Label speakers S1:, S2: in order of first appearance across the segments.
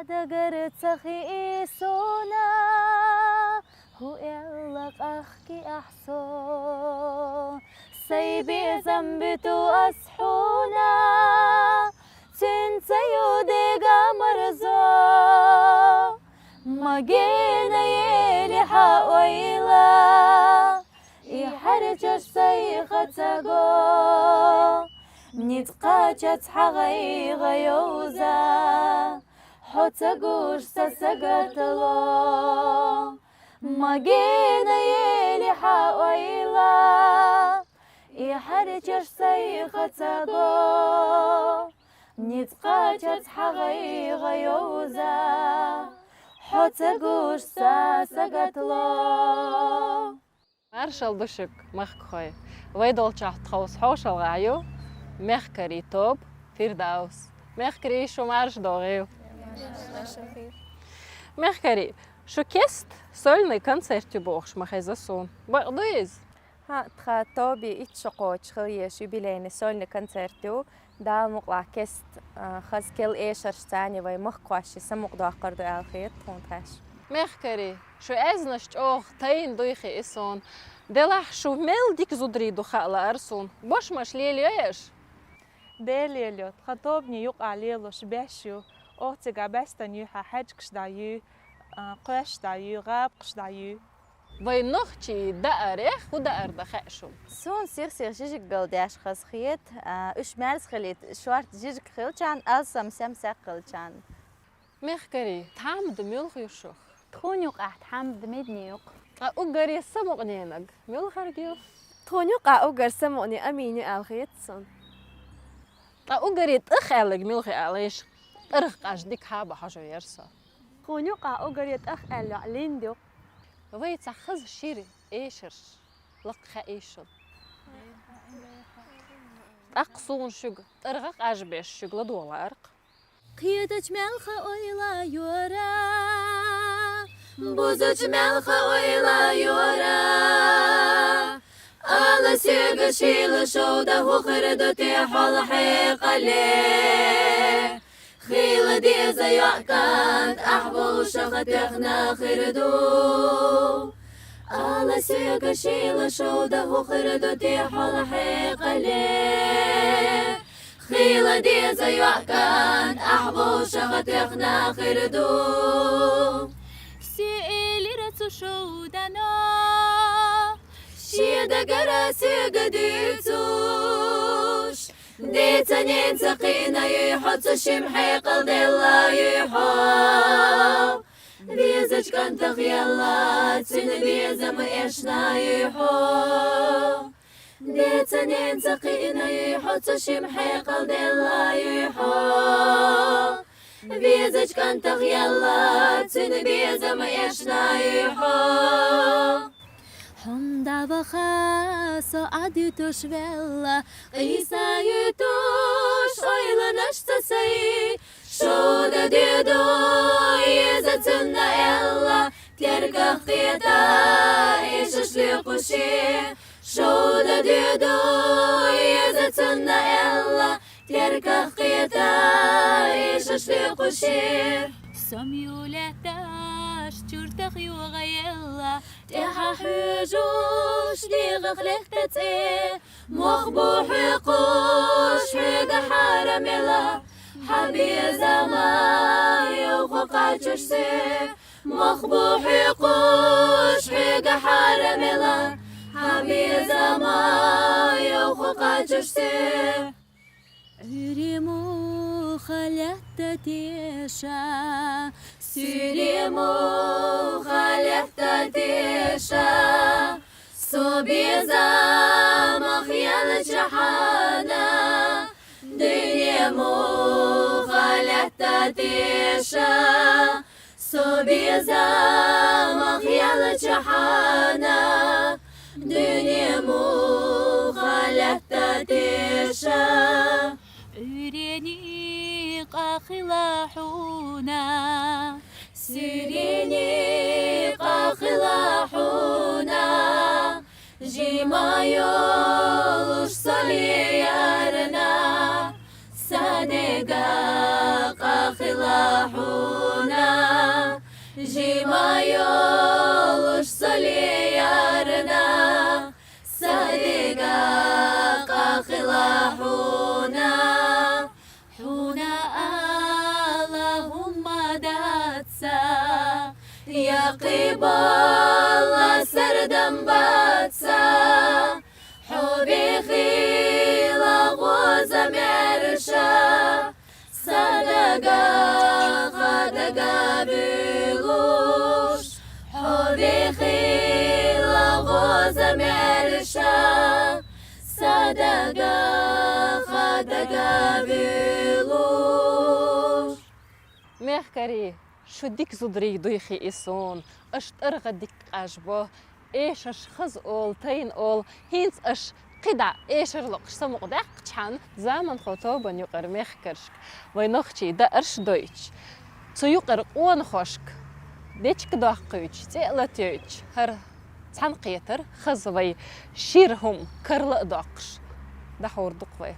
S1: دقر تخي سونا هو يلق أخكي أحسو سيبي ذنبتو أصحونا تنسيو ديقا مرزو ما جينا يلي حقويلا يحرجش سيخة تقو نتقاچت حغي غيوزا حتقوش سسقتلو ما جينا يلي حقويلا يحرجش سيخة تقو نتقاچت حغي غيوزا حتقوش سسقتلو
S2: Marshall Bushuk Mahkoy. Weidolchacht Haus Hoshal Rayo. Mercury Top Firdaus. Mercury Shumarsh Doreu. Mercury. Шукест сольный концерт уборш махайзасон. Бардуиз.
S1: تخا توبي اتشقوش خليش يبيلين سولنا كونسرتو دا مقلع كست خاز كل ايشر ثاني وي مخقوش سمق داقر دو الخيط تونتاش
S2: Mercury. شو ازنشت اوخ تاين دويخي اسون. دلح شو ميل ديك زودري دو خالا ارسون. باش مش ليليش.
S3: دليلو تخطوبني يقع ليلو شباشو اوتيغا باستنيو حاج كشدايو قش دايو غاب قشدايو
S2: وي نوختي دارخ ودار دخشو.
S1: سون سير جيجك قلداش خاز خيط اش مالس خليت شوارت جيجك خلچان السم سمسق خلچان
S2: Mercury. تعمد ميلخ يشوخ.
S1: تخون يقع تحمد مدني يق
S2: أقدر يسمع نينك. ميلخ رجيو.
S4: تخون يقع أوجر سمعني أميني الخيتسون
S2: أقدر يتأخلك ميلخ عليش. أرخ ديك حابة حاجة يرسا.
S4: تخون يقع أوجر يتأخل علين ديو
S2: وي تخز شيري إيشرش. لق إيشل. أقصون شق. أرخ عجبش شغل دولار.
S1: قيدج ملخة ويلا يورا بوزج ملخة ويلا يورا على سيغ شيل شودة وخردو تيحول حيق ليه خيل دي زيعكانت أحبو شخت يخنا خردو على سيغ شيل شودة وخردو تيحول حيق ليه خيل دي زيعكان أحبو شغت يخنا خردو سيلي رتو شودنا شيدا قراسي قديتوش ديتا ننتقينا يحط شمحي قلد الله يحو بيزج كان تخيلا تنبيز ما إشنا يحو ديتا ننتقينا يحط شمحي قلد الله يحو بيزج كان تخيلا تنبيز ما إشنا يحو حمدا بخاص عدي تشبلا قيسا يتوش أيلا نشتسي شودا ديدو يزتنا إلا ترقى خيطا إيشش لقشي شودا ديدو يزتنا إلا ترقى خيطا إيشش لقشي سميولاتاش ترتخي وغيلا تيها حجوش ديغ خلقتتي مخبوح يقوش حيقا حرملا حبي زمان يوخوق عجشتي مخبوح يقوش حيقا حرملا حبي زمان يوخوق عجشتي ريمو خلقتتيشا سيريمو خلقتتيشا صبي زام خيال جحانا دنيمو خلقتتيشا صبي زام خيال جحانا دنيمو خلقتتيشا أريني قاخلاحونا سيريني قاخلاحونا جيما يولوش صليارنا سانيقا قاخلاحونا
S5: Жимайолуш солеярна, садига кахила хуна, хуна Allahumma datsa, yaqiballa sardam batsa, hubi khila ghoza mersha, sadaga khadaga bilush, hubi khila ghoza mersha, sadaga khadaga bilush.
S2: مخكري شو ديك زدري دويخي إسون أشت أرغدك أشبه إيش أش خز أول تين أول هينس أش قدع إيش أرلقش سمق داق تشان زمن خطوبة يقر مخكرشك وينخشي دا أرش دويتش تو يقر أون خوشك ديتشك داقويتش تيقلتيويتش هر تحن قيتر خز وي شيرهم كرلق داقش دا حور دقوي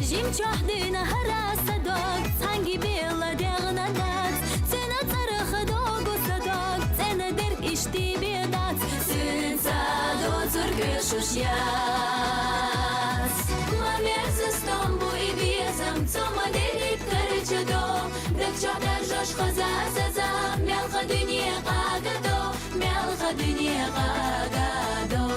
S5: Жим شهدنا هراسدوك سانجي بيلا دغنا نات سنة صرخ دوغ وصدوك سنة درك اشتي بيضات سن سادو تركش وشياس ما مرزستم بو إبيزم توما ديلي كرجدو دك شهدر جوش خزاززا ملخ دنيا قاقدو ملخ دنيا قاقدو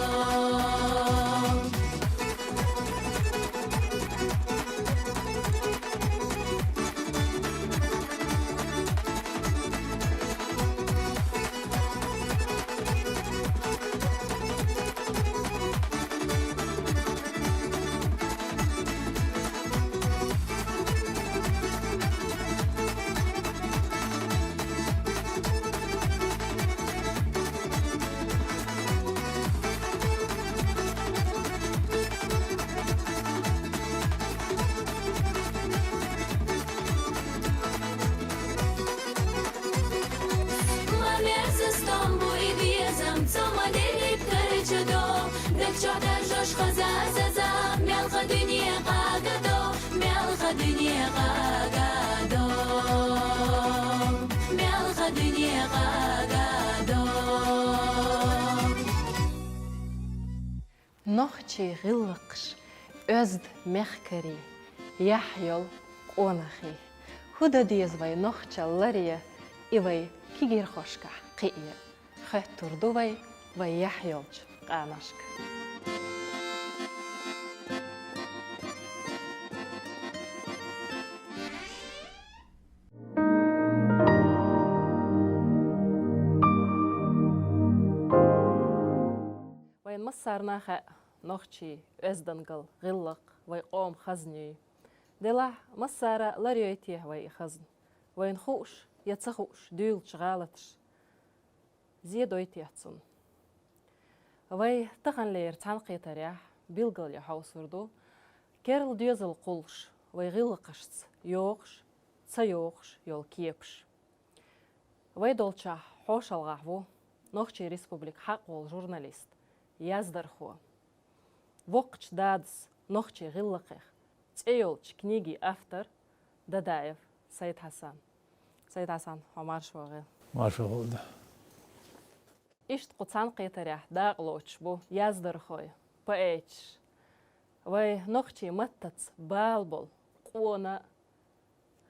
S2: نخشي غلقش أزد مخكري يحيل قونخي هدا ديز وي نخشى لريا إوي كيجير خوشكا قيئة خطر دوي ويحيلش قانشك مصارناخ نخشي أزدنقل غلق ويقوم خزني دلا مصارا لريوتيه وي خزن وين خوش يتسخوش ديل شغالتش زيدويت يحصن وي تخن لير تنقي تريح بيلقل يحوصردو كيرل ديزل قولش وي غلقشت يوغش تسيوغش يول كيبش وي دولشا حوش الغعبو نخشي ريسبوبليك حق والجورناليست يازدر خو وقت دادس نخشي غلقه تيولش كنيجي أفتر دادايف سيد حسن عمر شوغل
S6: ما شغل ده
S2: إشت قطعن قيتريح داقلوش بو يازدر خوي بايتش وي نخشي متت بالبول قونا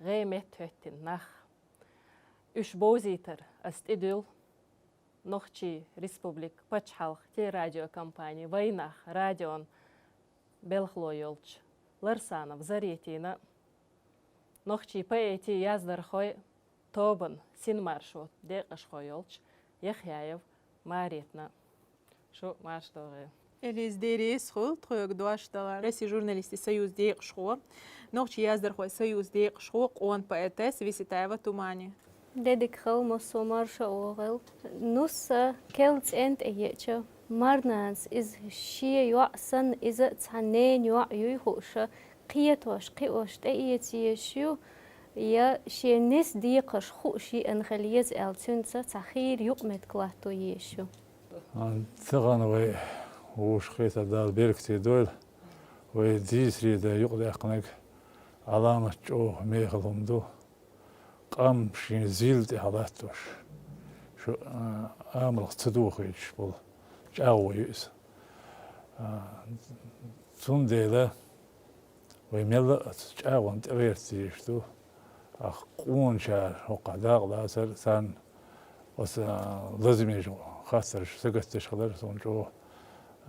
S2: غيمت هتن نخ إش بوزيتر استدل نخشي ريسبوبليك بچحالخ تي راديو компании وينخ راديون بلخلو يولش لرسانов зарيتينا نخشي بايتي يازدر خوي توبن سين маршрут ديقش خوي يولش يخيايف ماريتنا شو مارش دوغي
S3: Элис дерес хол троек дуаштала Россия журналисты союз дейк шхо нохчи яздер хой союз дейк шхо он поэтес Виситаева Тумани
S7: ديدك خو مصومار شوغل نص كلت انت ايتشو مرنانس از شي يوعسن از تحنين يوع يوخوش قيتوش قيوش تايتي شو يا شي نس ديقش خوشي انخليز التونسا تخير يقمت كلاتو يشو
S6: ثغان وي وش خيتا دال بيركتي دول وي ديسري دا يقضي اقنك علامة جو ميغلوم دو قام شين زيلتي حالاتوش شو عامل تدوخيش بول جاوي يس تون ديلا ويميلا جاوان تغيرتي شتو اخ قون شار وقع داغ سان وس لازم يجو خاطر سقطتش خضر سون جو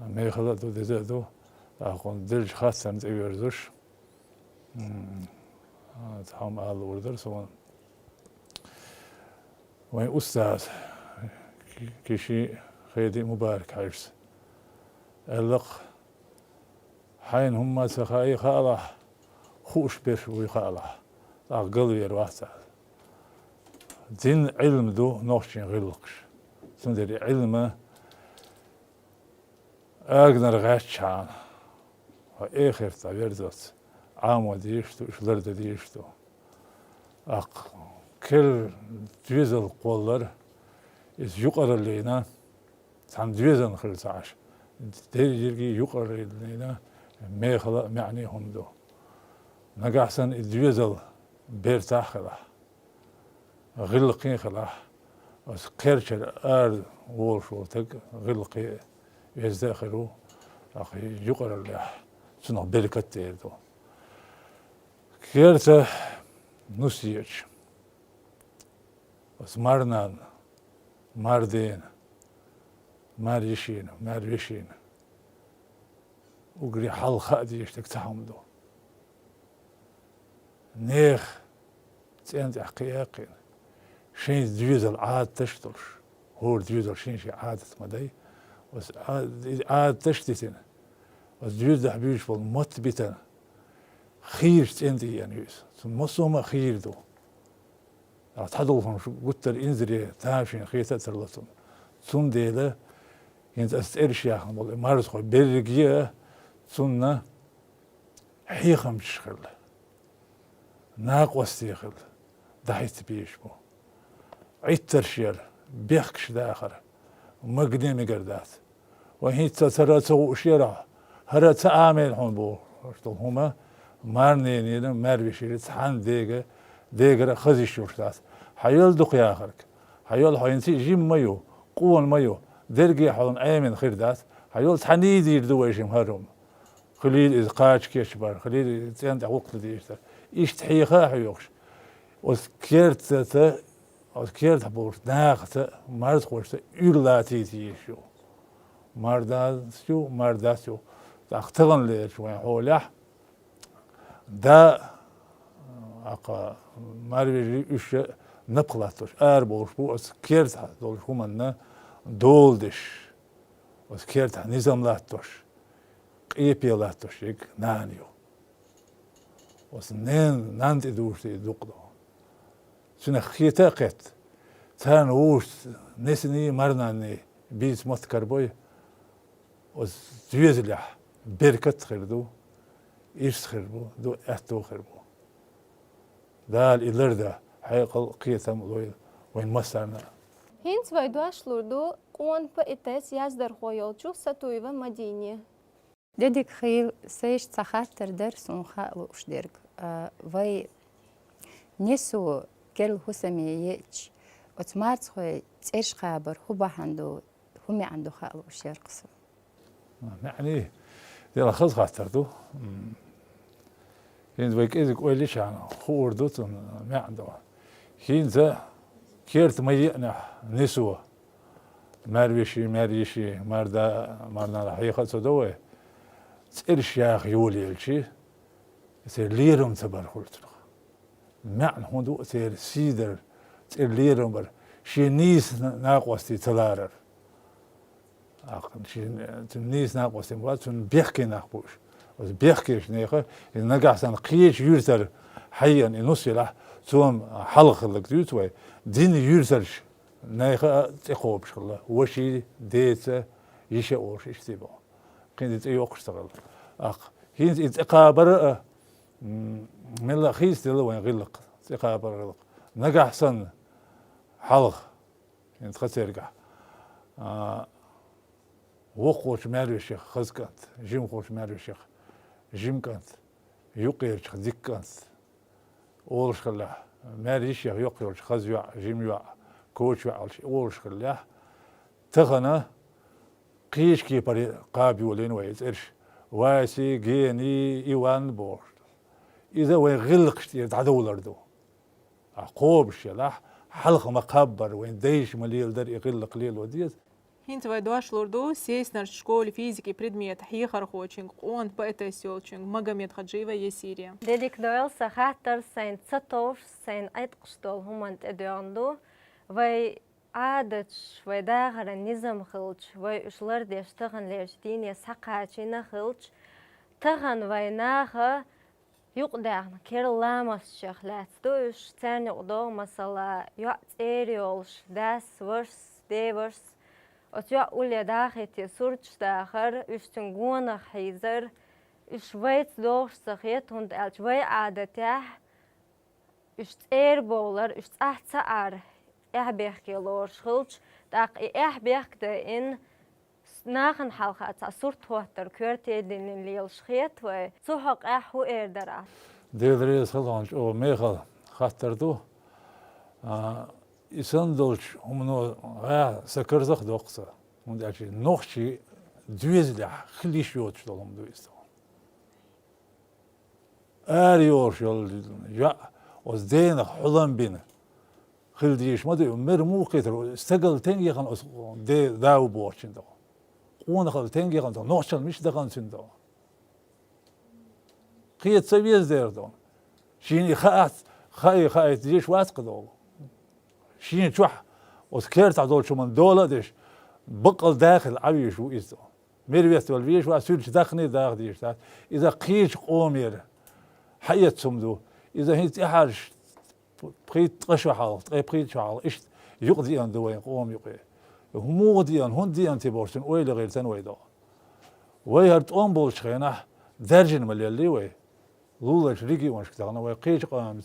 S6: ميخلا دو دو اخون دلج خاصة نتغيرزوش تحام آل وردر سون وين أستاذ كشي خيدي مبارك عرس اللق حين هم سخاي خاله خوش بيش ويخاله أقل يرواسل دين علم دو نوشين غلقش سندري علم أقدر غاشان وآخر تعبيرزت عام وديشتو إشلر ديشتو كل جوزل قولر إز يقرر لينا سام جوزن خلصاش ديرجي يقرر لينا ما خلا معني هم دو نجحسن الدويزل بيرتاح خلا غلقين خلا بس كيرشل وولش وتق غلقي يزدخلوا أخي يقرأ الله سنو بركة تيردو كيرتا نسيج بس مارنان ماردين ماريشين ماريشين وقري حل خادي يشتك تحمدو نيخ تيانت احقياقين شين ديوزل عاد تشترش هو ديوزل شين شي عادة مدي بس عاد تشتتين بس ديوزل حبيش بالموت بيتن خير تيانتي يعني ثم مصوما خير دو تحضرهم شو قلت الانزري تاشين خيتا ترلتون ثم ديلا ينت استرش يا اخي والله مارس خو بيرجيه ثم حيخم شخل ناق وستيخل دحيت بيش بو عيد ترشير بيخكش داخر ومقدمي قردات وهي تترتو شيرا هرا تعامل هون بو هما مارنين ماربيشير تحان ديغر خزي شورتات حيول دق يا اخرك حيول حينتي جيم مايو قوان مايو درجي حون ايمن خيردات حيول تحنيدي يردويشم هرم خليل إذ قاش كيشبر خليل تيان وقت دي يشتر إيش تحيخا حيوخش وذكرت بور ناقت مرد خوشت يرلاتي تيشو مرداسيو تختغن ليش وين حولح دا أقا ماربي إيش نبقلاتوش بورش بو وذكرت دولش همنا دولدش وذكرت نظام لاتوش قيبيلاتوش يك نانيو وسنين نانتي دوشتي دوقدو سنة خيتا قيت تان ووش نسني مرناني بيت موت كربوي وزيزلح بركت خردو إيش خربو دو أهتو خربو دال إلردا حيقل قيتا وين مسرنا
S7: Hins vai došlurdu, on pa ites jāsdar hojelču satuiva madīnie.
S8: ديك خيل سيش تخاطر درس ونخاء وشدرك وي نسو كل حسمييش وتمارت خوي تيش خابر هو بحندو هم عنده خاء وشيرقص
S6: يعني ديال خز خاطردو هين ويك إذا قوليش أنا خوردوت ما عنده هين ذا كيرت ميئنا نسوة ماريشي مرنا الحقيقة صدوه ترش يا أخي يولي الشي تير ليرم تبر خلتنا معنى هندو تير سيدر تير ليرم بر شي نيس ناقوستي تلارر شي نيس ناقوستي مرات تن بيحكي ناقبوش بس بيحكيش نيخه نقعسن قيش يرتر حيا نصيله توم حلق لك دوتوي دين يرترش نيخه تقوب شغله وشي ديت يشا اورش اشتباه كنت يوقش تغل هين إتقابر من الأخيس دل وين غلق إتقابر غلق نجح سن حلق يعني تخسرجع وقوش ماري الشيخ خزكنت جيم قوش ماري الشيخ جيم كنت يقير خزيك كنت أولش خلاه ماري الشيخ يقير خز يع جيم يع كوش يع أولش خلاه تغنى قيش كي بري قابي ولين ويز إرش واسي جيني إيوان بورد إذا وين غلقش يتعدولر دو عقوبش يلاح حلق مقبر وين ديش مليل در يغلق ليل وديز
S3: Hint vai došlurdu сеснар школе физики предмет хихар хочинг он по этой сёлчинг Магомед Хаджиева Есирия.
S1: Dedik doel sahatar zijn tsatosh zijn uitgestol humant edondu vai عادتش vai dagara nizam khilch vai ushlar deshtagan lersdini saqachina khilch tagan vai naha yuqdagna kerlamas shakhlat dosh tani udo masala yu'at eriolsh das vers devers ot ya ulya dakhiti surch dakhar üstün gona hizer üshweit dosh sakhet und als vai adatah üst erbolar üst ahtsar بيحكي لور شغلش داق بيحكي إن ناخن حلقة صورت وتر كرتي دين اللي الشخيت وسوحق هو إردرات
S6: ديدريس خلانش أو ميخل خاطردو يسندلش هم نو سكرزخ دوقسا من داشي نوخشي دويزلح خليش يوتش دولهم دويستو آريورش يول جا وزدين حلم بينا خلديش ما دو مرمو كتر استقل تنجي خان دي داو بورشين دو قونا خل تنجي خان دو نوخشل مش دقان سندو قيت سويز دير دو شيني خايت ديش واسق دو شين شوح وسكرت عدول شو من دولة ديش بقل داخل عويش وإيزدو ميرفيست والفيش واسولش داخني داخ ديش داخ إذا قيش قومير حياة سمدو إذا هيت إحاج بقيت قشو حال بقيت شو حال إيش يقضي أن دوين قوم يقي همو ديان هون ديان تبورشن ويل غير تنويدو ويهرت أم بولش خينا درجن مليالي وي لولش ريجي وانش كتاغنا وي قيش قام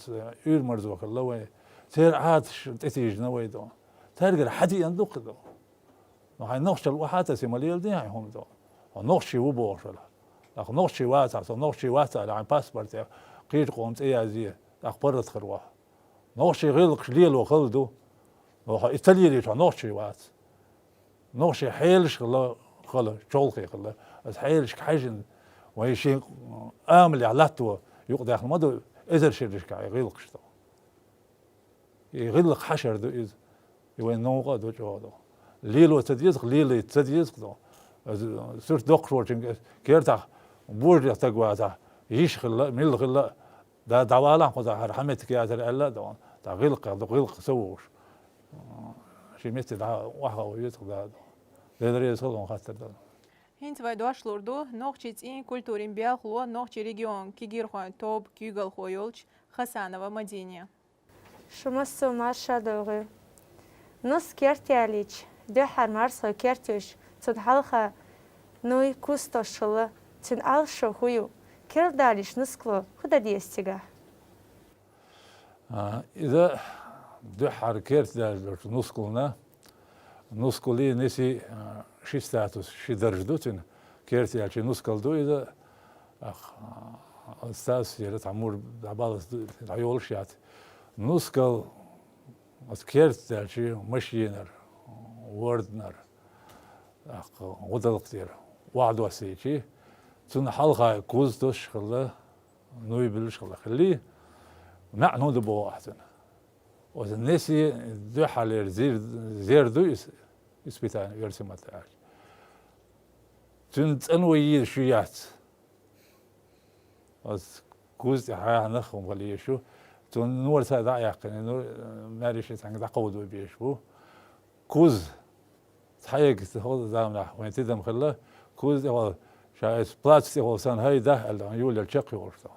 S6: يور مرزوك الله وي تير عادش تتيجنا ويدو ترجع حدي يندق دو هاي نقش الواحات سيماليل دي هاي هم دو نقشي وبوشلا لكن نقشي واسع نقشي واسع لعن باسبورت قيش قومت إيه زي أخبرت خروه نقشي غلق ليل وخلدو إيطاليا ليش نقشي واسع نقشي حيلش خلا شولخي خلا بس حيلش كحجن وهي شيء آمل علاتو يقضي أخل مدو إذا شيرش كاي غلقش دو يغلق حشر دو إذ يوين نوغا دو جوادو ليلو تديزق ليلي تديزق دو سورت دقشور كيرتاح بورج تقواتا يشخلا ميل خلا دا دوالا خدا حمتك يا ترى الا دو دا غلق سووش شي ميت دا واخا ويتق دا ليدري سولون خاطر دا
S3: هنت vai došlurdu nohčits in kultūrin bielhlo nohči region kigirhoin tob kygal hoyolch Хасанова Мадиния.
S4: شمسو مارشا دوغي نص كيرتياليش دحر مارسو كيرتيش تدحلخا نوي كوستو شلا تن алшо хую كيرداليش نسكلو خدا ديستيغا
S6: إذا دحر كيرتياليش نسكلنا نسكلي نسي شي ستاتوس شي درجدوتين كيرتياليش نسكلدو إذا أستاذ يرد عمور عبالة عيول شيات نسكل أذكرت شيء مشينر وردنر ودل كتير وعد وسيتي تون حلقة كوز دوش خلا نوي بلش خلا خلي نحن دبوا أحسن والنسي دو حالير زير دو يسبيتان يرسم التعاج تون تنوي شيات از كوز حياة نخم غلي شو تون نور سادا يقين نور ماريش تانك دا قودو بيشو كوز تحيق تهول زامنا وين تدم خلا كوز هو شايس بلاتس هو سان هاي ده اللي يقول الشق يورثه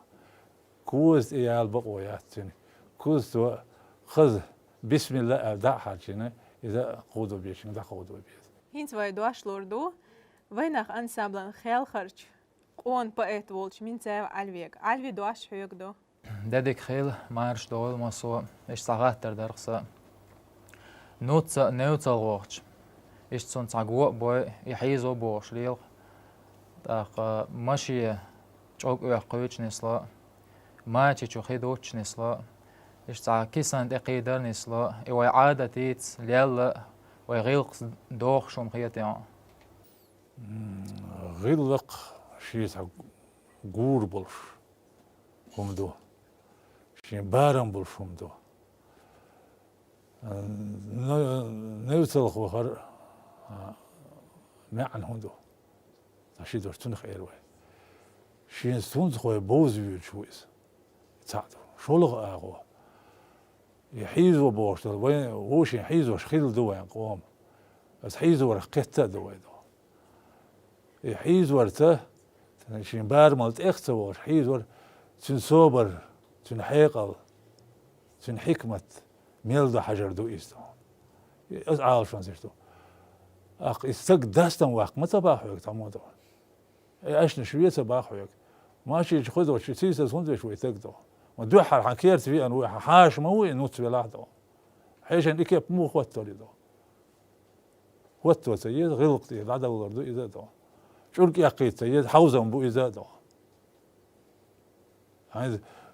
S6: كوز إيه البقويات تاني كوز تو خذ بسم الله أبدع حاجنا إذا قودو بيشين دا قودو بيش
S3: هنت vai došlurdu vainach ansamblan خيالخرج قون بقيت وولش من تاو علويك علوي دوش حيوك دو
S9: دادك خيل مارش دول ماسو إيش ساعات درخصة نوتس نوتس الوقت إيش تصون تعقوق بوي يحيزو بوش ليل تاق ماشي جوك ويقويش نسلا ما تشو خيدوش نسلا إيش تاع كيسان تقيدر نسلا إيوه عادة تيتس ليل ويغيلق دوخ شوم خياتيان
S6: غيلق شيء غور بولش همدو شيء بارم بولش همدو نوصل خوخر معن همدو تاشي دور تنخ ايروي شيء سونز خوي بوزيو شويس تعدو شولغ اغو يحيزو بوش وين وش يحيزو شخيل دوين قوم بس حيزو رقيته دوين يحيزو ورته شين بار مالت اختوار حيزور تن صبر تن حيقل تن حكمة ميلدو حجر دو إستو أزعال شون زيشتو أق استق داستن واق متى باحوك تمودو أشنا شوية باحوك ماشي خذوا شي سيسة سونز شوية تقدو ودو حر حكيرت في أنو حاش موي نوت بلاحدو حيش إن إكيب مو خوتو لدو خوتو سيد غلقتي العدا وغردو إذا دو شرك يقيت سيد حوزن بو إذا دو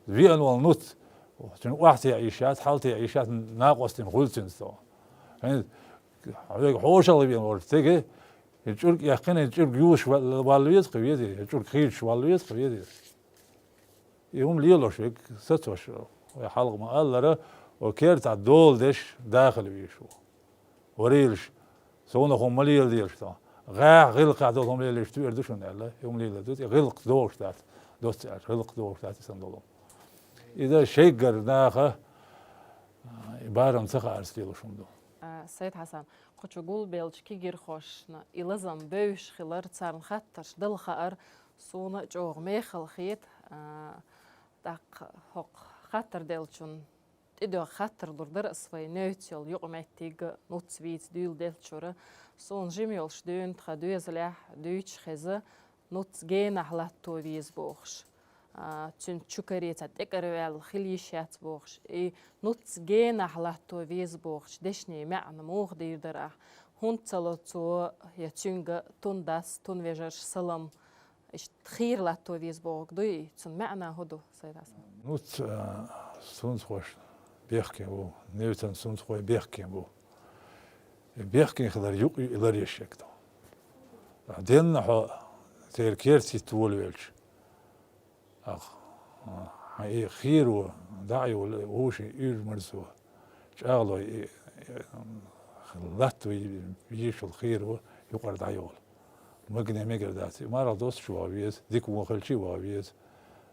S6: في أنوال نوت شنو واحد عيشات حالتي عيشات ناقصتين خلصين سوا يعني هذا حوش اللي بينور تيجي يجور يقين يجور يوش والويز قويدي يجور خيش والويز قويدي يوم ليلو شيك ستوش ويحلق ما قال له وكيرت على الدول دش داخل بيشو وريلش سونا هم مليل ديلش تا غلق عدد هم ليلش تو يردشون الله يوم ليل دوت غلق دوش تاعت دوست غلق دوش تاعت يسندلهم إذا شيء قرناخه عبارة مسخة أرسليلو شمدو
S2: سيد حسن خوش أقول بيلش كي غير خوشنا إلزم بيش خلر تصارن خطرش دل خار سونا جوغ ميخل خيت داق حق خطر دلشون إدو خطر دردر أسوي نوتيل يقمتيق نوتسويت ديل دلشورة سون جيميولش دون تخدوز لح دوتش خزة نوتس جينا حلاتو ويز بوخش تون تشوكريتا تكروال خليشات بوخش نوتس جينا حلاتو ويز بوخش دشني معنى موخ دير درح هون تلاتو يتونغ تونداس تونويجرش سلام تخير لاتو ويز بوخ دوي تون معنى هدو سيد حسن
S6: نوت سونس خوش بيحكي بو نيوتن سونس خوي بيحكي بو بيحكي خلر يقي إلى يشك تو بعدين نحو تيركيرتي تولويلش أخ هاي خير وداعي وهو شيء يرمرسو شغله خلته يجيش الخير ويقعد عيول مقنع مقر داتي ما رضوس شو وابيز ديك وخلشي وابيز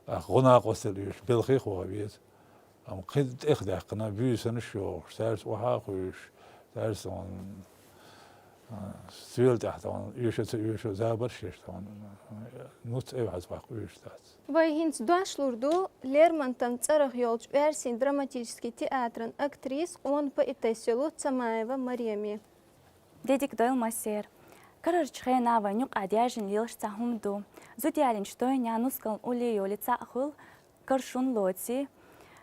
S6: أخ غنا قصل يش بالخيخ وابيز أم قد إخدع قنا بيسن شو سارس وحاقوش سارس عن سويل تحت عن يشو زابر شيش عن نوت أيوة حقوش تحت
S4: Вайгинц дуашлурду Лермонтов царах ёлч версин драматический театрын актрис он по итесилу Цамаева Мариями.
S10: Дедик дойл масер. Карарч хена ванюк адяжин лилш цахумду. Зудиалин штой нянускал ули ёли цахул каршун лоти.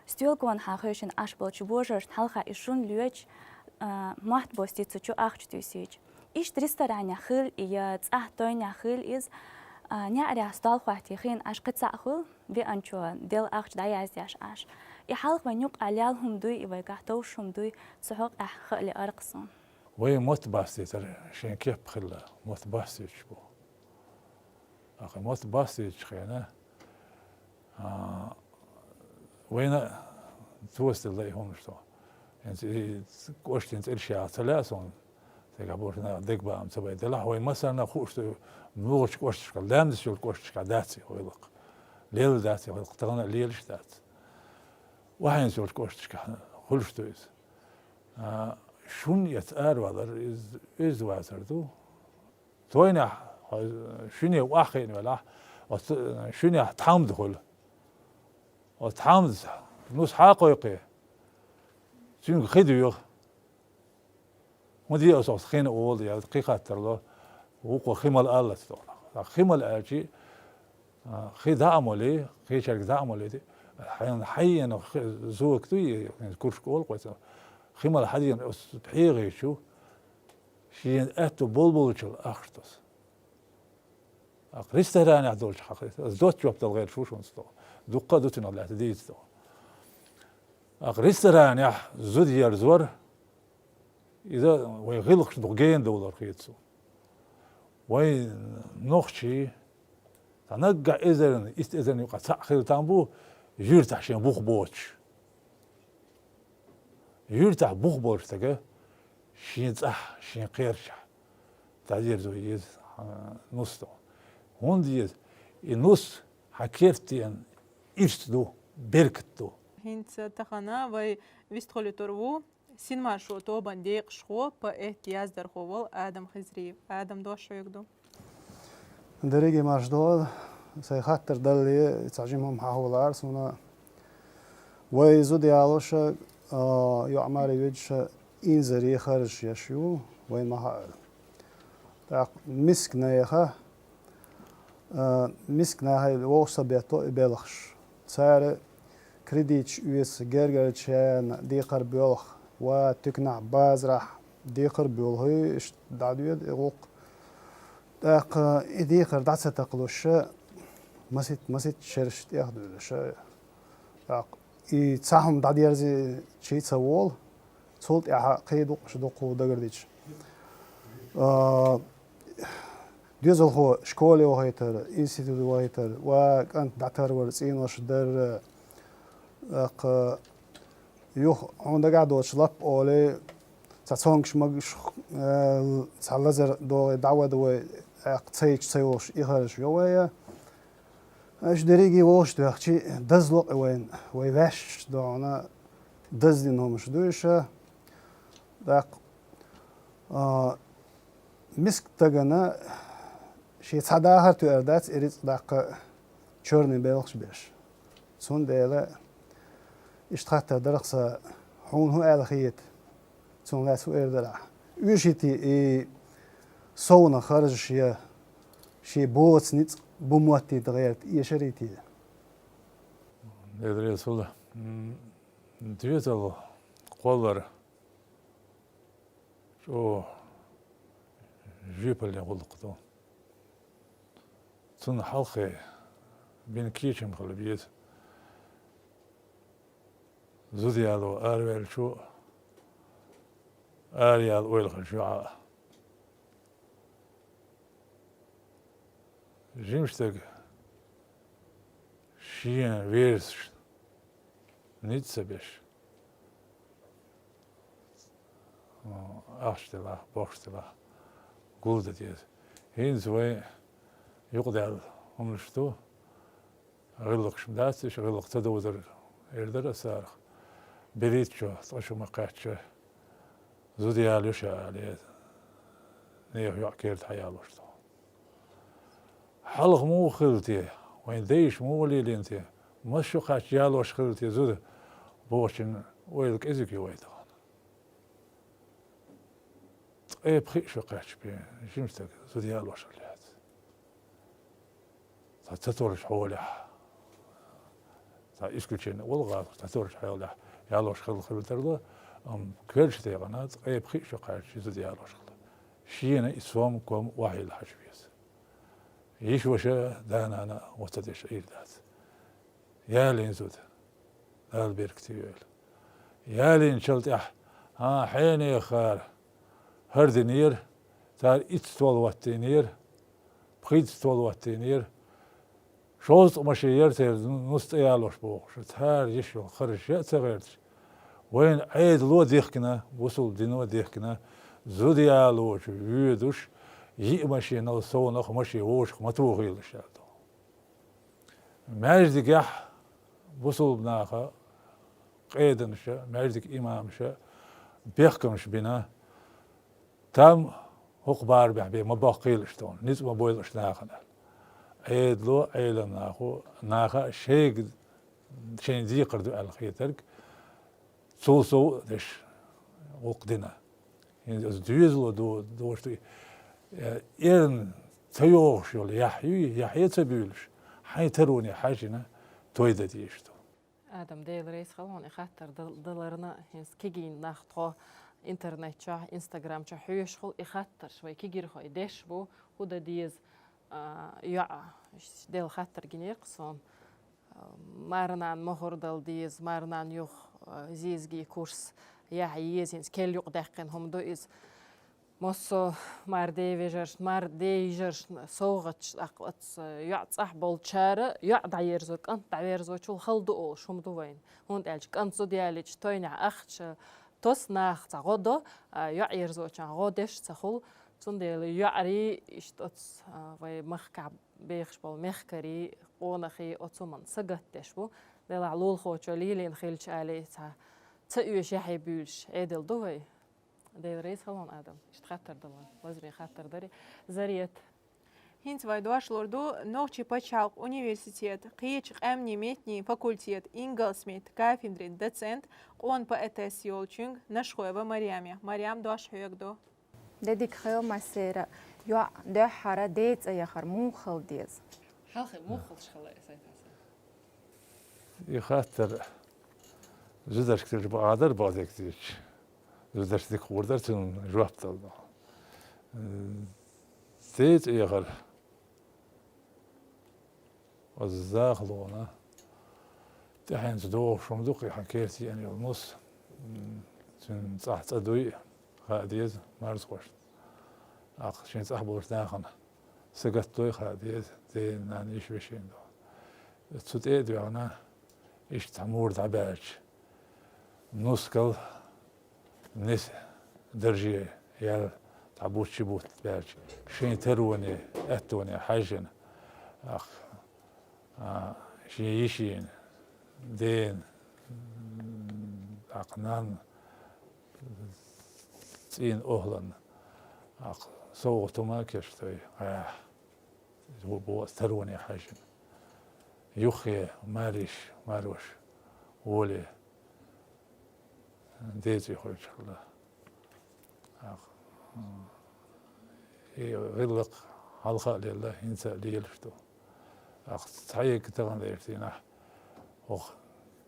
S10: Стюлгон хахышин ашболч божерш халха ишун люч махт бостицу чу ахчтюсич. Иш 300 раня хыл и цахтой няхыл из نعرف أستال خواتي خين أش قد سأخذ بأنشوا دل أخش دايز ياش أش يحلق ونيق عليهم دوي ويقعتوشهم دوي سحق أحخ لأرقصهم
S6: وين موت باستي ترى شين كيف بخلا موت باستي شبو أخي موت باستي خينا وين توست اللي هم شتو يعني قشتين ترشي ثلاثون تقابلنا دقبة أم تبي دلها وين مثلا خوش موش قشش كلام دشول قشش كداتي ويلق ليل داتي ويلق تغنى ليلش دات وحين سول قشش كه خلش تويز شون يتأر وذر إز واسردو توينا شوني واخين ولا شوني تحمد خل وتحمد نص حقيقي شون خديو مدي أساس خين أول يا دقيقة ترى وقو خيمال الله تطلع خيمال أجي خي دعمولي خي شرك دعمولي دي حين زوج توي كورش كول قوي خيمال حدين بحيغي شو شين أتو بلبل شل أخرتس ريستوران عدولش حقيقة زوج جواب تلغير شو نستوى دقة دوتنا لا تديت تو ريستوران يا زود يرزور إذا ويغلقش $2 خيتسو وين نخشي تنقع إذن يقع تأخير تنبو يرتاح شين بوخ بوش يرتاح بوخ بوش تقى شين صح شين قيرشة تعدير زويز نص هون ديز النص حكيفتين إرشتدو بركتدو
S3: هنت تخنا وي ويستخلي تربو سين مارشو تو بنديق شخو по احتياز در خوول آدم خزريف آدم دوش يقدو
S11: دريجي ماشدول سيخاطر دلي تعجمهم حاولار سونا ويزو ديالوش يعمر يوجش إنزري خارج يشيو وين ما مسكنا يخا مسكنا هاي ووصا بيتو بيلخش سعر كريديتش يوس جرجرتشان ديقر بيلخ وتقنع بازرح ديقر بيلهي دعدويد إغوق داق ديقر دعسة تقلوش مسيت شرشت ياخدو الشا يتساهم داديرزي شيء تسوول صوت يا قيدو شدوقو دقرديش ديزل هو شكولي وهيتر انستيتوت وهيتر وكانت دعتر ورسين وشدر يوخ عند قاعد وشلاب أولي تسونش مش تعلزر دو دعوة دو قتيج تسويش إخرج يويا اش دريجي ووش دخشي دزلق وين ويفاش دونا دزدين هم شدوشة داق مسك تجنا شيء صدا هرتو أردات إريد داق شورني بيلخش بيش سون ديلا اشتخت درقصة حون هو ألخيت سون لا سو إردلا وشيتي صونا خارج شيء بوت نيت بموتي تغيرت يشريتي
S6: إدريس والله ديوتل قولر شو جيب اللي غلقتو تون حلقي بين كيشم خلبيت زوديالو أرويل شو أريال ويل خشوع جيمشتك شين ويرس نيتسبش أشتلا بوشتلا قولد ديز هين زوي يقدر همشتو غلق شمداتش غلق تدودر إردر أسارخ بريتشو طشو مقاتشو زوديال يشا عليه نيح يعكيرت حيالوشتو حلق مو خلتي وين ديش مو ولي انتي مشو قاش يالوش خلتي زود بوشن ويلك ازكي ويتغان اي بخي شو قاش بي جمتك زود يالوش خليات تتورش حولح اسكتشين والغاز تتورش حولح يالوش خلتردو كلش تيغنات اي بخي شو قاش زود يالوش خل شينا اسوام كوم وحي الحجبيس يش وشا دانا أنا وتدش إيردات يا لين زود هذا بيركتيول يا لين شلت حيني خار هردنير تار إتستول واتينير بخيت ستول واتينير شوز مشيير تير نص يالوش بوخ تار يشو خرج يا تغيرت وين عيد لو ديخكنا وصل دينو ديخكنا زود يالوش يودوش يمشي نو سو نخ مشي ووش ما توغيل الشاتو ماجدك يح وصل بناخا قيدن شا ماجدك إمام شا بيحكمش بنا تام هقبار بحبي ما باقيل شتون نيز ما بويل شناخنا عيد لو عيل ناخا شيء شين زي قردو على خيترك سو دش وقدنا يعني دوزلو دوشتي إيرن تيوش يقول يحيى تبيلش حي تروني حاجنا تويدا ديشتو
S2: آدم ديل رئيس خلون إخاتر دلرنا هنس كيجين ناخدو إنترنت شا إنستغرام شا حيوش خل إخاتر شوي كيجير خو إدش بو ودا ديز يا ديل خاتر جنير قصون مارنان مهور دل ديز مارنان يوخ زيزجي كورس يحيى زينس كل يوق دقن هم دو إز مصو مار ديجرش صوغتش أقلت يعتصح بالشارع يعد عيرزوك أنت عيرزوك شو خلدو أول شو مدوين هون تالجك أنت زو ديالج توينع أختش توس ناخ تغودو يعيرزوك غودش تخول تون ديال يعري إشتوتس وي مخكع بيخش بال مخكري قونخي أتسومن سقتش بو ديال علول خوتشو ليلين خيلش عليه تأيوش يحي بيلش عدل دوي ديل رئيس خلون آدم اشتخطر دلان لازم يخطر داري زريت
S3: هنت вайдуаш лорду нохчи почалк университет қиечик әмни метни факультет ингалсмет кафедре доцент он по этес ёлчунг нашхоева Мариам дуаш хёгдо
S8: ديك خيو مسيرة يا ده حرا ديت أي خر مو خل ديز
S2: حلقة مو خلش خلاص
S6: يخاطر زودش كتير بقادر بعد كتير زودش ديك وردر تون جواب تلنا زيت يغر والزاخلونا تحين تدور شون دوقي حكيتي يعني النص تن صح تدوي خاديز مارس خوش أخ شين صح بورش داخنا سقط دوي خاديز زي نانيش بشين دو تسوت دوي أنا إيش تعمور تعباج نص كل نس درجة يال تعبوت شبوت باج شين تروني أتوني حاجنا أخ شين يشين دين عقنان تين أهلن صوتو ما كشتوي بو تروني حاجن يخي ماروش ولي ديتي خوش الله غلق حلقة لله إنسى ليلفتو تحيك تغن ليرتينا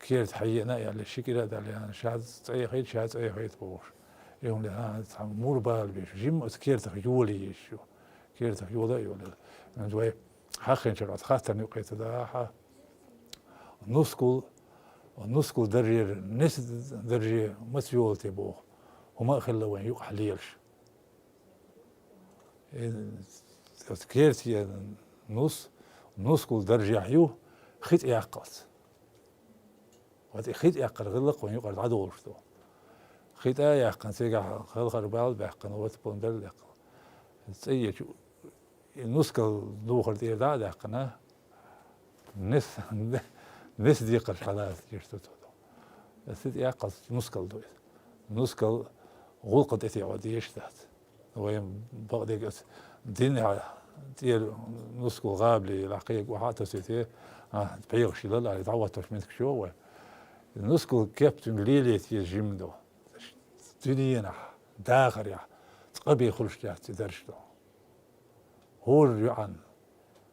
S6: كيرت حينا يعني الشكل هذا اللي أنا شاد أي خيط شاد أي خيط بوش يوم اللي أنا مور بال بيش جيم كيرت خيولي يشوا كيرت خيولا يولا من جوي حقين شرط خاطر نقيت ده نسكول درجة نس درجة مسيول تبوه وما خلوا وين يقع ليش كيرت يا نسكول درجة حيو خيط يعقص وهذا خيط يعقر غلق وين يقعد عدو ورثو خيط يعقن سيجا خلق ربال بيعقن وتبون دل يعقن سيجا شو نسكل دوخر دي دا يعقنه نس دي قرش حالات يشتو السيد يعقل نسكل دويت نسكل غلقت اتي عودي يشتات وين بغدي دين ديال نسكل غابلي العقيق وحاطه سيتي تبيغ شيلال على تعوض منك شو نسكل كابتن ليليت يجمدو دنينا داخل يا تقبي خلش جات درشتو هو يعن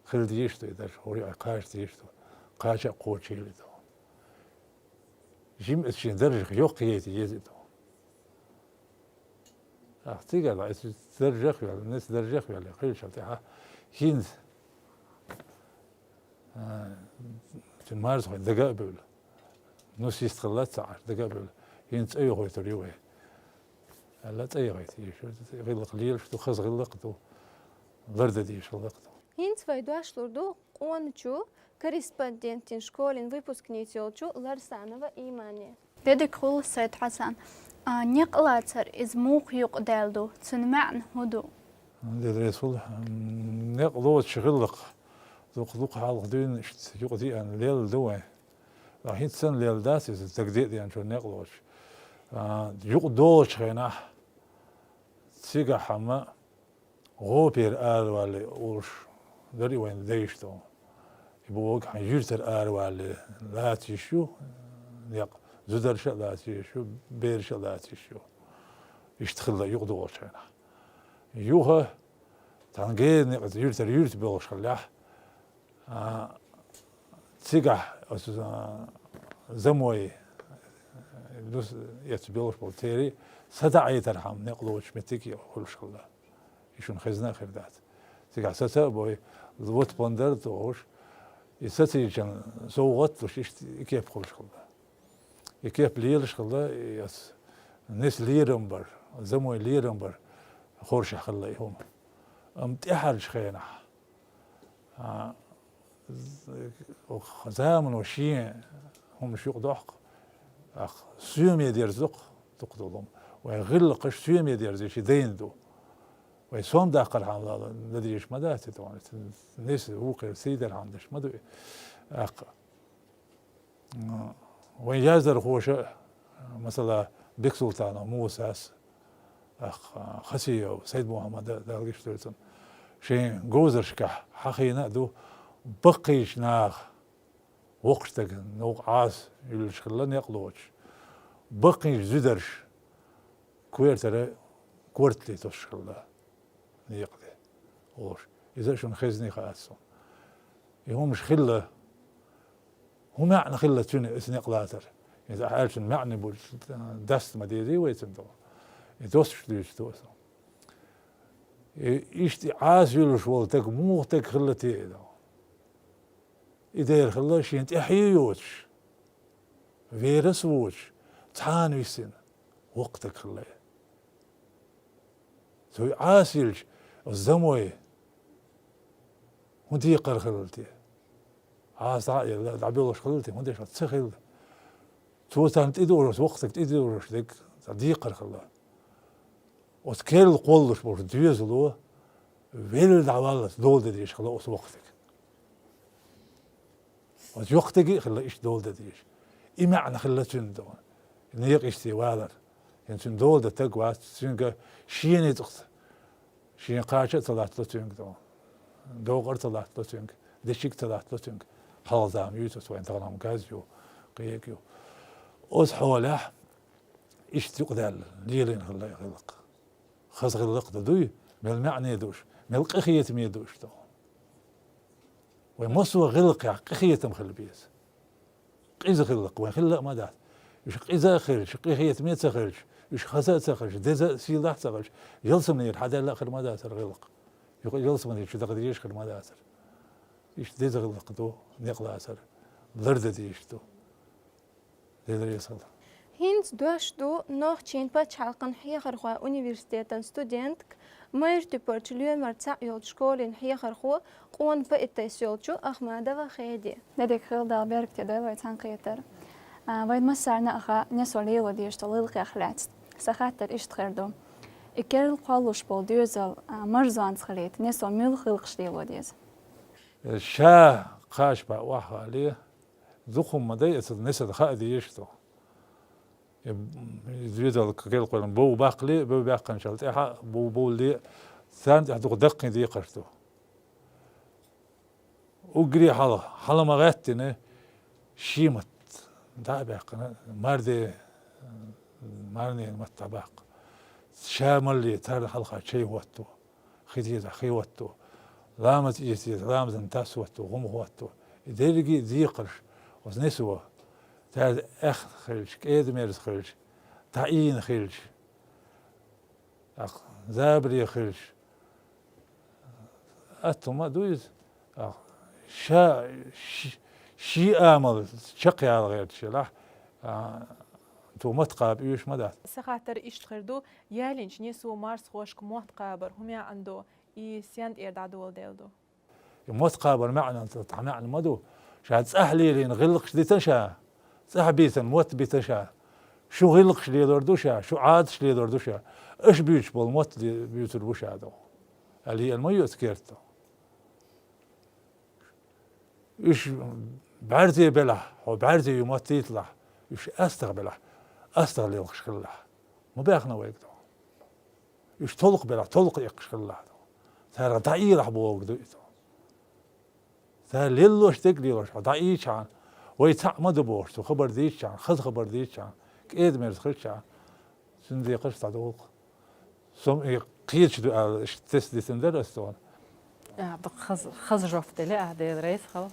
S6: خلد يشتو يدرش هو يقاش يشتو قاش قوتشي لدو جيم اتشين درج يوقيتي يزيدو تيجا لا درج ولا الناس درج ولا قيل شفتها هند في مارس دقائق نص يستغلت ساعة دقائق هند أي غوي تريوه لا أي غوي تيجي غلق قليل شو خز غلقتو ضرد دي شو غلقتو
S4: هند فايدواشلردو قوانچو корреспондентин школин выпускница olчу Ларсанова Имане.
S12: Дедик хул Сайд Хасан. Неqlatsar iz muq yuq daldu tsunma'an hudu.
S6: Дедresул неqlot шгыллык. Зуqluq халq дün işte yuqdi an lel duwa. La hitsen lel das is tagdid yani şu neqlot. Yuq do çkhena. Siga hama غوبير آل والي أوش دري وين ديشتو يبوق عن جزر آل والي لا تيشو يق زدر شا لا تيشو بير شا لا تيشو يشتخل يقدو شينا يوها تانجين نقد جزر يرت بوش خلاح تيجح زموي دوس يتبيلوش بولتيري سدعي ترحم نقلوش متيكي كلش خلاح يشون خزنة خردات تيجا ستا بوي زوت بندر توش يستي جن زوغت وش يكيب خلش خلا يكيب ليلش خلا يس ناس ليرمبر زموي ليرمبر خورش خلا يهم امتحر شخينا زامن وشين هم شو ضحك اخ سيومي دير زق تقتلهم ويغلق سيومي دير زي شي ديندو ويسوم داخل حمل الذي يش مدات طبعا الناس وقع سيد الحمدش مدو اق وين يازر خوش مثلا بيك سلطان موسى اخ خسي سيد محمد دالقشتلتن شين جوزرشكا حقينا دو بقيش ناخ وقتك نوق عاس يلشخلن يقلوش بقيش زدرش كويرتر كورتلي تشخلا يقضي وش إذا شون خزني خاصهم يهم مش خلة هم معنى خلة شنو اسني قلاتر إذا حالش معنى بول دست ما دي ويتندو يدوسش ليش دوسهم يشتي عاز يلوش والتك موتك خلتي إذا يدير خلة شين تحيوش فيروس ووش تعان ويسين وقتك خلاه سوي عاسلج الزموي ودي قر خلتي عاس عائل دعبيلش خلتي ودي شو تسخيل تو تانت إدورش وقتك تدورش ديك دي قر خلاه وتكيل قولش بور ديزلو ويل دعوالت دول ديش خلاص وقتك وقتك خلا إيش دول ديش إيه معنى خلا تندو نيق استوالر يعني تندول ده تقوى تنقى شين يتقص شين قاشة طلعت له تنق دوغر طلعت له تنق دشيك طلعت له تنق حال زام يوسف وين تغنم غازيو قيكيو أوس حوله إيش تقدر ليلين خلا يغلق خاص غلق دوي مل معنى دوش مل قخية ميدوش تو ومسوا غلق قخية مخل بيس قيز غلق وخلق ما دات يش قيزا خرج قخية ميت سخرج يش خسات سخرج دزا سيلاح سخرج يلصم نير حدا لا خر ما دات غلق يلصم نير شو تقدريش خر ما دات يش دزا غلق تو نقلا أسر ضرد ديش تو دزا يصل
S4: هينز دوشتو نوخ تشين باتش حلقن حيا خرخوا أونيفرسيتان ستودنتك مايرتي بورتليو مرتع يول شكولين حيا خرخوا قوان بإتايس يولشو أخمادا وخيدي
S12: نديك خيل دال بيرك تدوي ويتان قيتر ويد مسارنا أخا نسولي وديش طليل قيخلات سخاتر إيش تخردو إكير القالوش بول ديوزل مرزوان تخليت نسول ميل خلقش دي وديز
S6: شا قاش با واحد عليه ذخم مدي نسد خادي يشتو يزيد كيل قلم بو باقلي بو باقن شلت إحا بو لي ثاني تحدق دقني دي قشتو وقري حلا ما غاتنا شيمت دابق مارني متباق شامل لي تار حلقة شيء واتو خديزة خي واتو لامت يسير لامت انتاس واتو غم واتو يدرجي ذيقرش وزنسوا تار اخ خلش كيد ميرس خلش تعين خلش زابري خلش أتو ما دويز شي آمل شقي على غير شلاح تو متقاب إيش مدى
S3: سخاتر إيش تخردو يالينش نيسو مارس خوشك متقابر هم عنده يسيان إيرد دول ديلدو
S6: متقابر معنا معنى مدو شاد سهلي لين غلقش دي تنشا سحبيتن موت بيتشا شو غلقش لي دردوشا شو عادش لي دردوشا إيش بيش بول موت بيوتر بوشا دو اللي الميو تكيرتو إيش بعرتي بلح وبعرتي يموت يطلع إيش أستغبله أستغل يلقش خله ما بيخنا ويقدو إيش طلق بلح طلق يقش خله ترى ضعيف راح بوقدو ترى ليلوش تقليلوش ضعيف عن ويتعمد بوش خبر ديش عن خبر ديش عن كيد ما يدخلش عن سندي قش تعدوق سم قيش دو تست دي سندر استوان
S2: خزرفت لي أعداد رئيس خلاص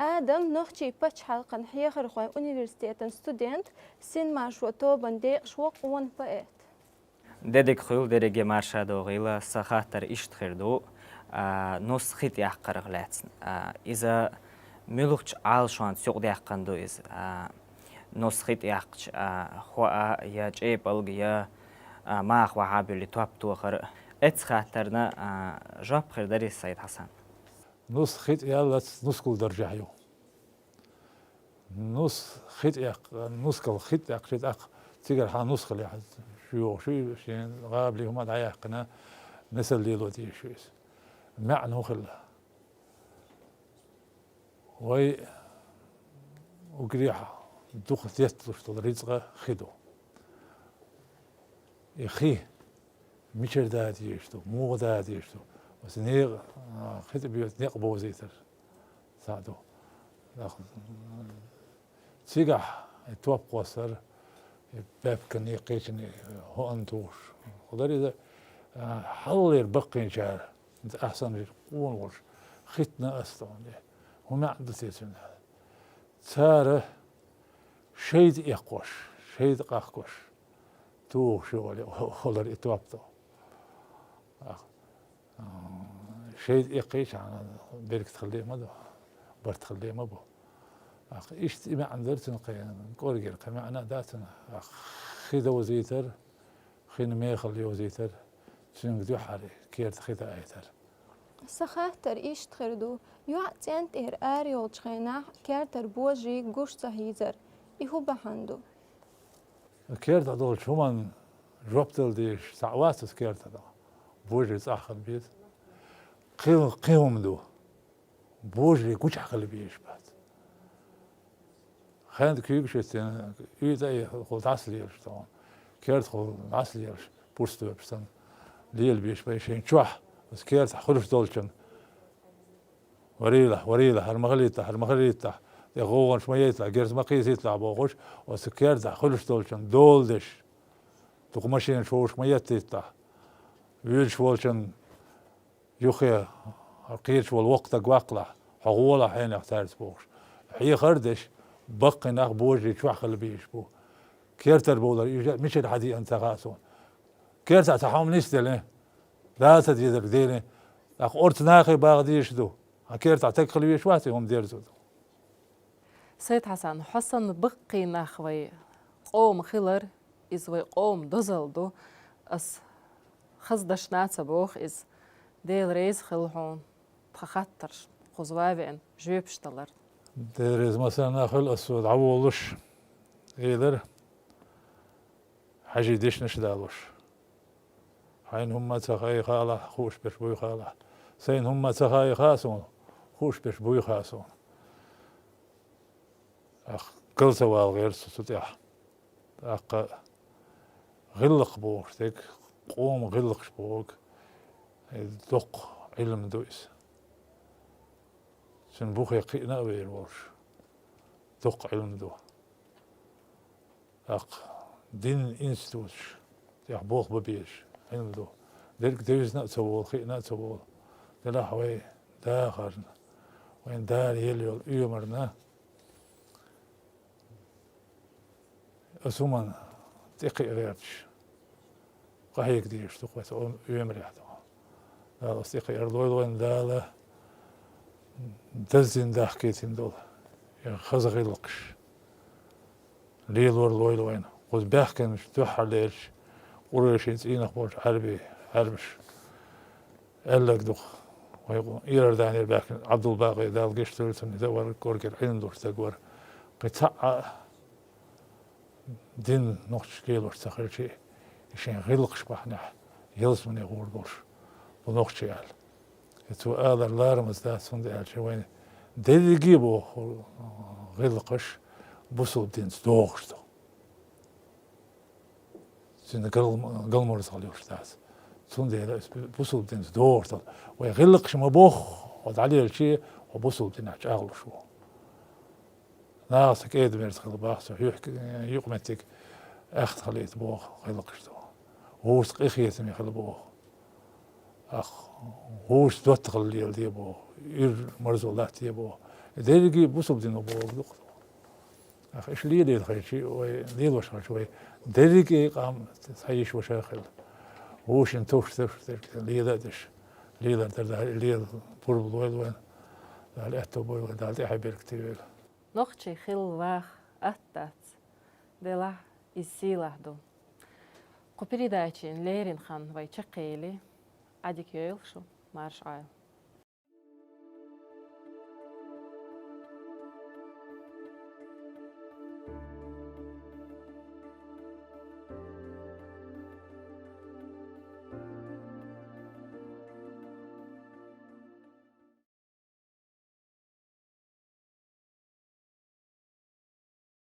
S4: آدم نوخشي باتش حلقن حيا خرخوا أونيفرسيتان ستودنت سين ماشوتو بندي شوق وان بقيت
S13: ديدك خيل ديرجي مارشا دوغيلا سخاتر إيش تخردو نص خيط يحقر غلاتن إذا ملوكش عال شوان سوق ديحقندو إز نص خيط يحقش خوا يا جيبلغ يا ما خوا حابي اللي تواب توخر اتخاترنا جاب خردري السيد حسن
S6: نص خيط يلا نص كل درجة يو نص خيط نص كل خيط شيء تيجر ح نص خلي شو شين غاب لي هم دعيا قنا مثل اللي لودي شو معنى خلا وي وقريحة دوخ تيستلش تدريزغا خدو يخي ميشر داد يشتو مو داد يشتو بس نيغ خد بيوت نيق بوزيتر ساعدو تيجح تواب قصر باب كان يقيشني هو انتوش خضر اذا حل يربقين شعر انت احسن يقون ورش ختنا استون وما عنده تيسن ساره شيد يقوش شيد قاقوش تو شغل خضر يتوابتو شيء يقيش عن بيرك تخليه مدو برت تخليه مبو أخ إيش ما عندرتن قيان قورجر كمعنا داتنا أخ خذ وزيتر خين ميخل يوزيتر شنو دو حالي كيرت خذ أيتر
S4: سخاتر إيش تخردو يعتنت أريول تخينا كارتر بوجي قوش تهيزر إهو بحندو
S6: كيرت هذول شو من جوبتل ديش ساعات كيرت هذا بوجي صاحب بيت قيم دو بوجي كوش حقل بيش بعد خاند كيك شتين إذا خود عسليش طبعا كيرت خود عسليش بورستو بستن ليل بيش بيشين شوح بس كيرت خلف دولشن وريله هالمغليته يغوغن شوية يطلع جيرت مقيس يطلع بوغش وسكيرت خلف دولشن دولدش تقمشين شوش مية يطلع ويل شوالشن يخي قيرش والوقت قواقلة حقوله حين يحتاج بوغش هي خردش بقي ناخ بوجي شو خلي بيش بو كيرتر بولر مش الحدي انت غاسون كيرتر تحوم نستله لا تدير ديني اخ اورت ناخي باغديش دو كيرتر تكخلي بيش واتي هم ديرتو
S2: سيد حسن حسن بقي ناخوي قوم خلر إزوي قوم دزلدو أس خزدش ناتسبوخ إز ديل ريز خلهون تخطرش خزوابين جويبشتلر
S6: ديريز مثلا ناخل أسود عوولش إيدر حاجي ديش نشدالوش حين هم تخاي خاله خوش بش بوي خاله سين هم تخاي خاسون خوش بش بوي خاسون أخ كل سوال غير ستيح أخ غلق بوشتك قوم غلق شبوك دق علم دويس سن بوخ يقينا ويروش دق علم دو أق دين إنستوش يح بوخ ببيش علم دو دلك دويس نأتسوول خينا تسوول دلا حوي داخرنا وين دار يليول يومرنا أسومن تقي غيرش قهيك ديش تقوت يومر يحتو لا أستيقي أرضوي وين داله دزين داحكيتين دول يعني خزغي لقش ليل ورلوي وين قد بيحكن توحر ليش وريشين تين أخبار عربش قالك دوخ ويقول إيرر دانيال باكن عبد الباقي دال قيش تلتن دور كوركر عين دور تقور قطع دين نقش كيلو تخيل شيء يشين غلقش بحنا يلس من يغور دوش ونقش يال تو هذا اللارمز ذات سندي على شوين ديل يجيبوا غلقش بوصل دينز دوغشتو سند قلمر صاليوش ذات سندي بوصل دينز دوغشتو ويغلقش مبوخ وتعليه الشيء وبوصل دينش أغلو شو ناس كيد ميرت خل باخس يقمتك أخت خليت بوخ غلقشتو هوش قيخيت مي خل بوخ أخ هوش دوت خليل دي بوخ ير مرزولات دي بوخ ديرجي بوصل دينو بوخ دقتو أخ إيش ليه الخير شيء وليه وش شوي ديرجي قام تسيش وشاخل هوش انتوش تفش ليه دادش ليه ده ليه بورب وين ده أتو بوي ده حبير كتير
S2: نقشي خل واخ أتات دلا إسيله دو قبري دايتين ليرين خان وي تشقيلي عديك يلشو مارش عايل